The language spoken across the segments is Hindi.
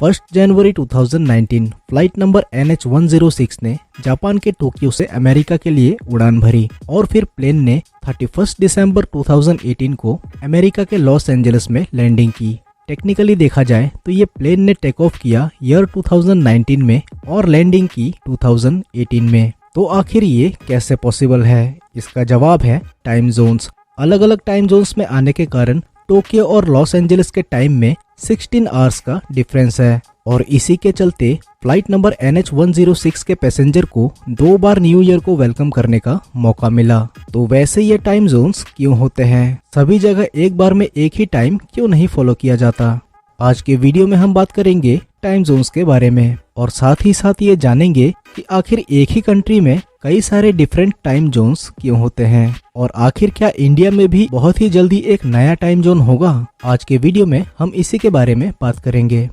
1 जनवरी 2019 फ्लाइट नंबर NH106 ने जापान के टोक्यो से अमेरिका के लिए उड़ान भरी और फिर प्लेन ने 31 दिसंबर 2018 को अमेरिका के लॉस एंजलिस में लैंडिंग की। टेक्निकली देखा जाए तो ये प्लेन ने टेक ऑफ किया ईयर 2019 में और लैंडिंग की 2018 में। तो आखिर ये कैसे पॉसिबल है? इसका जवाब है टाइम जोन्स। अलग अलग टाइम जोन्स में आने के कारण टोक्यो और लॉस एंजलिस के टाइम में 16 आवर्स का डिफरेंस है और इसी के चलते फ्लाइट नंबर NH106 के पैसेंजर को 2 बार न्यू ईयर को वेलकम करने का मौका मिला। तो वैसे ये टाइम जोन्स क्यों होते हैं? सभी जगह एक बार में एक ही टाइम क्यों नहीं फॉलो किया जाता? आज के वीडियो में हम बात करेंगे टाइम जोन्स के बारे में और साथ ही साथ ये जानेंगे कि आखिर एक ही कंट्री में कई सारे डिफरेंट टाइम जोन्स क्यों होते हैं और आखिर क्या इंडिया में भी बहुत ही जल्दी एक नया टाइम जोन होगा? आज के वीडियो में हम इसी के बारे में बात करेंगे।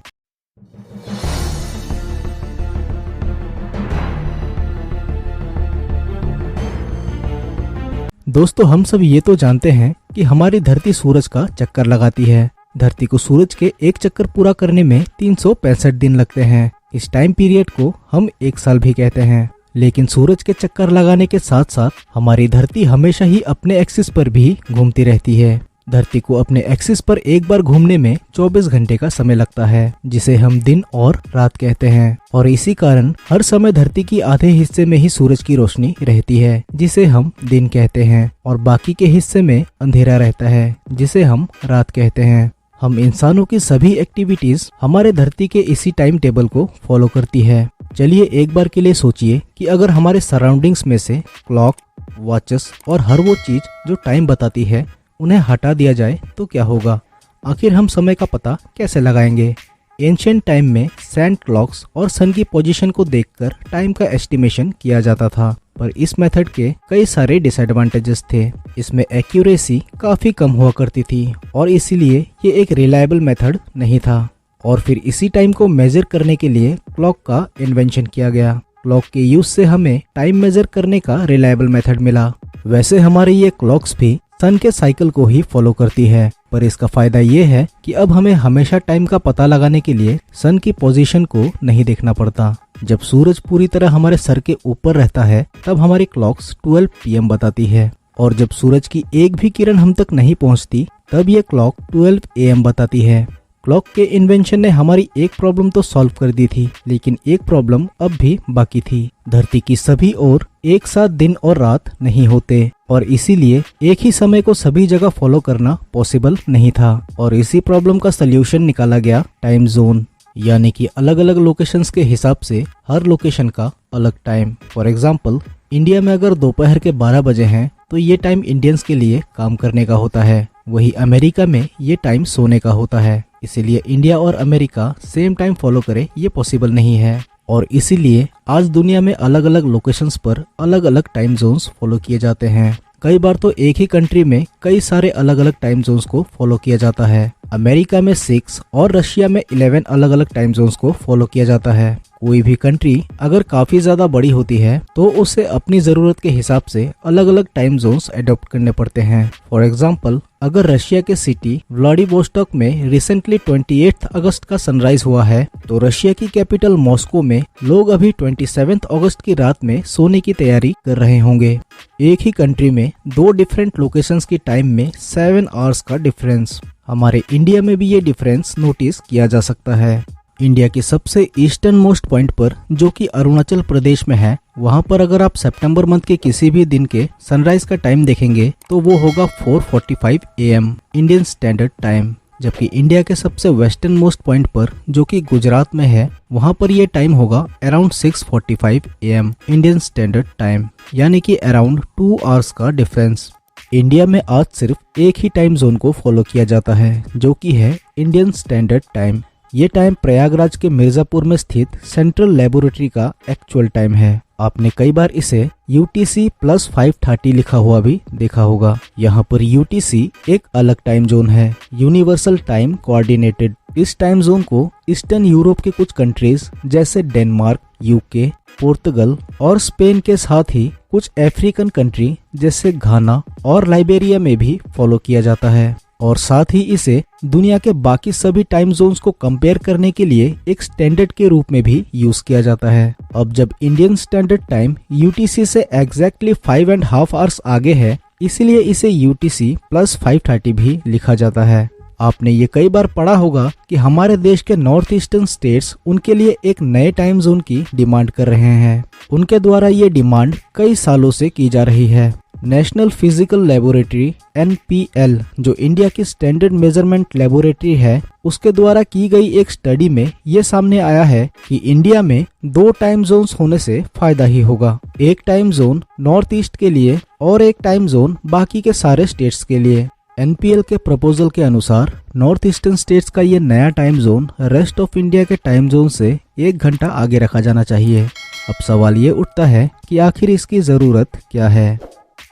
दोस्तों, हम सब ये तो जानते हैं कि हमारी धरती सूरज का चक्कर लगाती है। धरती को सूरज के एक चक्कर पूरा करने में 365 दिन लगते हैं। इस टाइम पीरियड को हम एक साल भी कहते हैं। लेकिन सूरज के चक्कर लगाने के साथ साथ हमारी धरती हमेशा ही अपने एक्सिस पर भी घूमती रहती है। धरती को अपने एक्सिस पर एक बार घूमने में 24 घंटे का समय लगता है, जिसे हम दिन और रात कहते हैं। और इसी कारण हर समय धरती की आधे हिस्से में ही सूरज की रोशनी रहती है, जिसे हम दिन कहते हैं, और बाकी के हिस्से में अंधेरा रहता है, जिसे हम रात कहते हैं। हम इंसानों की सभी एक्टिविटीज हमारे धरती के इसी टाइम टेबल को फॉलो करती है। चलिए एक बार के लिए सोचिए कि अगर हमारे सराउंडिंग्स में से क्लॉक, वॉचेस और हर वो चीज जो टाइम बताती है उन्हें हटा दिया जाए तो क्या होगा? आखिर हम समय का पता कैसे लगाएंगे? एंशिएंट टाइम में सैंड क्लॉक्स और सन की पोजीशन को देखकर टाइम का एस्टिमेशन किया जाता था, पर इस मेथड के कई सारे डिसएडवांटेजेस थे। इसमें एक्यूरेसी काफी कम हुआ करती थी और इसीलिए ये एक रिलायबल मेथड नहीं था। और फिर इसी टाइम को मेजर करने के लिए क्लॉक का इन्वेंशन किया गया। क्लॉक के यूज से हमें टाइम मेजर करने का रिलायबल मेथड मिला। वैसे हमारी ये क्लॉक्स भी सन के साइकिल को ही फॉलो करती है, पर इसका फायदा ये है कि अब हमें हमेशा टाइम का पता लगाने के लिए सन की पोजीशन को नहीं देखना पड़ता। जब सूरज पूरी तरह हमारे सर के ऊपर रहता है तब हमारी क्लॉक्स 12 PM बताती है, और जब सूरज की एक भी किरण हम तक नहीं पहुंचती तब ये क्लॉक 12 AM बताती है। क्लॉक के इन्वेंशन ने हमारी एक प्रॉब्लम तो सॉल्व कर दी थी, लेकिन एक प्रॉब्लम अब भी बाकी थी। धरती की सभी ओर एक साथ दिन और रात नहीं होते और इसीलिए एक ही समय को सभी जगह फॉलो करना पॉसिबल नहीं था, और इसी प्रॉब्लम का सल्यूशन निकाला गया टाइम जोन, यानी कि अलग अलग लोकेशंस के हिसाब से हर लोकेशन का अलग टाइम। फॉर एग्जाम्पल, इंडिया में अगर दोपहर के 12 बजे हैं तो ये टाइम इंडियंस के लिए काम करने का होता है, वही अमेरिका में ये टाइम सोने का होता है। इसीलिए इंडिया और अमेरिका सेम टाइम फॉलो करे ये पॉसिबल नहीं है, और इसीलिए आज दुनिया में अलग अलग लोकेशंस पर अलग अलग टाइम जोन्स फॉलो किए जाते हैं। कई बार तो एक ही कंट्री में कई सारे अलग अलग टाइम जोन्स को फॉलो किया जाता है। अमेरिका में 6 और रशिया में 11 अलग अलग टाइम जोन्स को फॉलो किया जाता है। कोई भी कंट्री अगर काफी ज्यादा बड़ी होती है तो उसे अपनी जरूरत के हिसाब से अलग अलग टाइम जोन्स अडॉप्ट करने पड़ते हैं। फॉर एग्जाम्पल, अगर रशिया के सिटी व्लादिवोस्टोक में रिसेंटली 28 अगस्त का सनराइज हुआ है तो रशिया की कैपिटल मॉस्को में लोग अभी 27 अगस्त की रात में सोने की तैयारी कर रहे होंगे। एक ही कंट्री में 2 डिफरेंट लोकेशंस की टाइम में 7 आवर्स का डिफरेंस। हमारे इंडिया में भी ये डिफरेंस नोटिस किया जा सकता है। इंडिया के सबसे ईस्टर्न मोस्ट पॉइंट पर, जो कि अरुणाचल प्रदेश में है, वहां पर अगर आप सितंबर मंथ के किसी भी दिन के सनराइज का टाइम देखेंगे तो वो होगा 4:45 AM इंडियन स्टैंडर्ड टाइम। जबकि इंडिया के सबसे वेस्टर्न मोस्ट पॉइंट पर, जो कि गुजरात में है, वहां पर ये टाइम होगा around 6:45 AM Indian standard time, यानी कि अराउंड 2 आवर्स का डिफरेंस। इंडिया में आज सिर्फ एक ही टाइम जोन को फॉलो किया जाता है, जो कि है इंडियन स्टैंडर्ड टाइम। ये टाइम प्रयागराज के मिर्जापुर में स्थित सेंट्रल लेबोरेटरी का एक्चुअल टाइम है। आपने कई बार इसे UTC+530 लिखा हुआ भी देखा होगा। यहाँ पर UTC एक अलग टाइम जोन है, यूनिवर्सल टाइम कोऑर्डिनेटेड। इस टाइम जोन को ईस्टर्न यूरोप के कुछ कंट्रीज जैसे डेनमार्क, UK, पोर्तुगल और स्पेन के साथ ही कुछ अफ्रीकन कंट्री जैसे घाना और लाइबेरिया में भी फॉलो किया जाता है। और साथ ही इसे दुनिया के बाकी सभी टाइम जोन्स को कंपेयर करने के लिए एक स्टैंडर्ड के रूप में भी यूज किया जाता है। अब जब इंडियन स्टैंडर्ड टाइम यूटीसी से एग्जैक्टली 5.5 आवर्स आगे है, इसीलिए इसे यूटीसी प्लस 530 भी लिखा जाता है। आपने ये कई बार पढ़ा होगा कि हमारे देश के नॉर्थ ईस्टर्न स्टेट्स उनके लिए एक नए टाइम जोन की डिमांड कर रहे हैं। उनके द्वारा ये डिमांड कई सालों से की जा रही है। नेशनल फिजिकल लेबोरेटरी NPL, जो इंडिया की स्टैंडर्ड मेजरमेंट लेबोरेटरी है, उसके द्वारा की गई एक स्टडी में ये सामने आया है कि इंडिया में 2 टाइम जोन्स होने से फायदा ही होगा। एक टाइम जोन नॉर्थ ईस्ट के लिए और एक टाइम जोन बाकी के सारे स्टेट्स के लिए। NPL के प्रपोजल के अनुसार नॉर्थ ईस्टर्न स्टेट्स का ये नया time zone rest of India के टाइम जोन से 1 घंटा आगे रखा जाना चाहिए। अब सवाल ये उठता है कि आखिर इसकी जरूरत क्या है।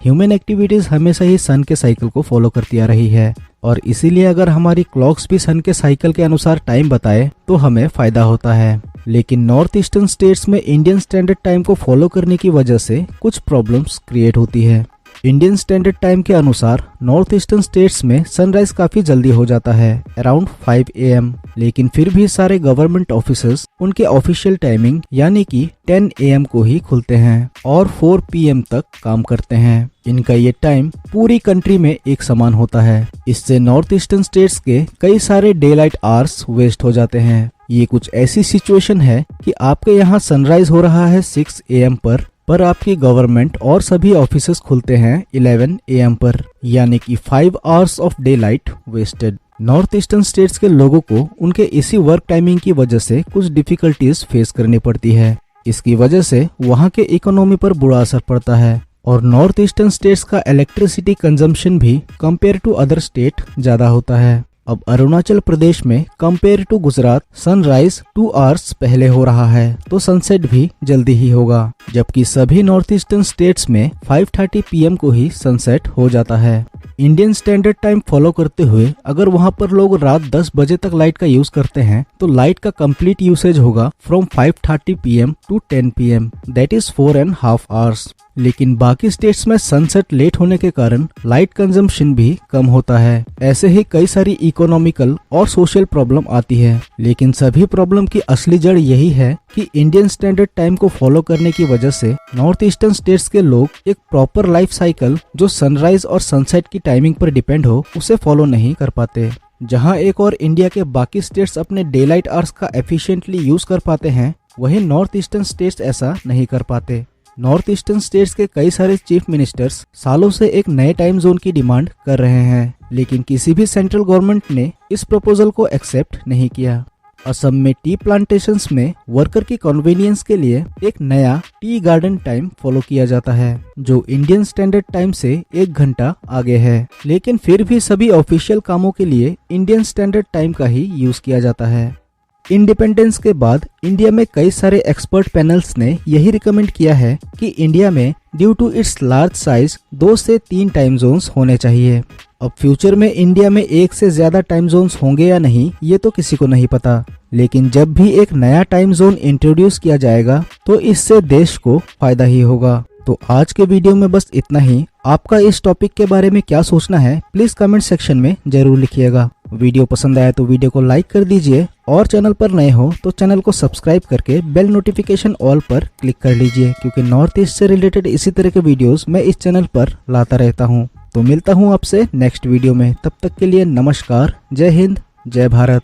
ह्यूमन एक्टिविटीज हमेशा ही सन के साइकिल को फॉलो करती आ रही है और इसीलिए अगर हमारी क्लॉक्स भी सन के साइकिल के अनुसार टाइम बताए तो हमें फायदा होता है। लेकिन नॉर्थ ईस्टर्न स्टेट्स में इंडियन स्टैंडर्ड टाइम को फॉलो करने की वजह से कुछ प्रॉब्लम्स क्रिएट होती है। इंडियन स्टैंडर्ड टाइम के अनुसार नॉर्थ ईस्टर्न स्टेट्स में सनराइज काफी जल्दी हो जाता है, अराउंड 5 AM, लेकिन फिर भी सारे गवर्नमेंट ऑफिसर्स उनके ऑफिशियल टाइमिंग यानी कि 10 AM को ही खुलते हैं और 4 PM तक काम करते हैं। इनका ये टाइम पूरी कंट्री में एक समान होता है। इससे नॉर्थ ईस्टर्न स्टेट्स के कई सारे डे लाइट आवर्स वेस्ट हो जाते हैं। ये कुछ ऐसी सिचुएशन है कि आपके यहाँ सनराइज हो रहा है 6 AM पर आपकी गवर्नमेंट और सभी ऑफिसेस खुलते हैं 11 AM पर, यानी कि 5 hours of daylight wasted. North eastern states के लोगों को उनके इसी वर्क टाइमिंग की वजह से कुछ डिफिकल्टीज फेस करनी पड़ती है। इसकी वजह से वहाँ के इकोनॉमी पर बुरा असर पड़ता है और नॉर्थ ईस्टर्न स्टेट्स का इलेक्ट्रिसिटी कंजम्पशन भी कंपेयर टू अदर स्टेट ज्यादा होता है। अब अरुणाचल प्रदेश में compare to Gujarat sunrise 2 hours पहले हो रहा है तो सनसेट भी जल्दी ही होगा, जबकि सभी नॉर्थ ईस्टर्न स्टेट्स में 5:30 PM को ही सनसेट हो जाता है। इंडियन स्टैंडर्ड टाइम फॉलो करते हुए अगर वहाँ पर लोग रात 10 बजे तक लाइट का यूज करते हैं तो लाइट का कंप्लीट यूसेज होगा from 5:30 PM to 10 PM, that is 4.5 hours. लेकिन बाकी स्टेट्स में सनसेट लेट होने के कारण लाइट कंजम्पशन भी कम होता है। ऐसे ही कई सारी इकोनॉमिकल और सोशल प्रॉब्लम आती है, लेकिन सभी प्रॉब्लम की असली जड़ यही है कि इंडियन स्टैंडर्ड टाइम को फॉलो करने की वजह से नॉर्थ ईस्टर्न स्टेट्स के लोग एक प्रॉपर लाइफ साइकिल जो सनराइज और सनसेट की टाइमिंग पर डिपेंड हो उसे फॉलो नहीं कर पाते। जहां एक और इंडिया के बाकी स्टेट्स अपने डे लाइट आवर्स का एफिशिएंटली यूज कर पाते हैं, वहीं नॉर्थ ईस्टर्न स्टेट्स ऐसा नहीं कर पाते। नॉर्थ ईस्टर्न स्टेट्स के कई सारे चीफ मिनिस्टर्स सालों से एक नए टाइम जोन की डिमांड कर रहे हैं, लेकिन किसी भी सेंट्रल गवर्नमेंट ने इस प्रपोजल को एक्सेप्ट नहीं किया। असम में टी प्लांटेशंस में वर्कर की कन्वीनियंस के लिए एक नया टी गार्डन टाइम फॉलो किया जाता है, जो इंडियन स्टैंडर्ड टाइम से 1 घंटा आगे है, लेकिन फिर भी सभी ऑफिशियल कामों के लिए इंडियन स्टैंडर्ड टाइम का ही यूज किया जाता है। इंडिपेंडेंस के बाद इंडिया में कई सारे एक्सपर्ट पैनल्स ने यही रिकमेंड किया है कि इंडिया में due to its large size 2 से 3 टाइम जोन्स होने चाहिए। अब फ्यूचर में इंडिया में 1 से ज्यादा टाइम जोन्स होंगे या नहीं ये तो किसी को नहीं पता, लेकिन जब भी एक नया टाइम जोन इंट्रोड्यूस किया जाएगा तो इससे देश को फायदा ही होगा। तो आज के वीडियो में बस इतना ही। आपका इस टॉपिक के बारे में क्या सोचना है प्लीज कमेंट सेक्शन में जरूर लिखिएगा। वीडियो पसंद आया तो वीडियो को लाइक कर दीजिए और चैनल पर नए हो तो चैनल को सब्सक्राइब करके बेल नोटिफिकेशन ऑल पर क्लिक कर लीजिए, क्योंकि नॉर्थ ईस्ट से रिलेटेड इसी तरह के वीडियोस मैं इस चैनल पर लाता रहता हूँ। तो मिलता हूँ आपसे नेक्स्ट वीडियो में, तब तक के लिए नमस्कार, जय हिंद, जय भारत।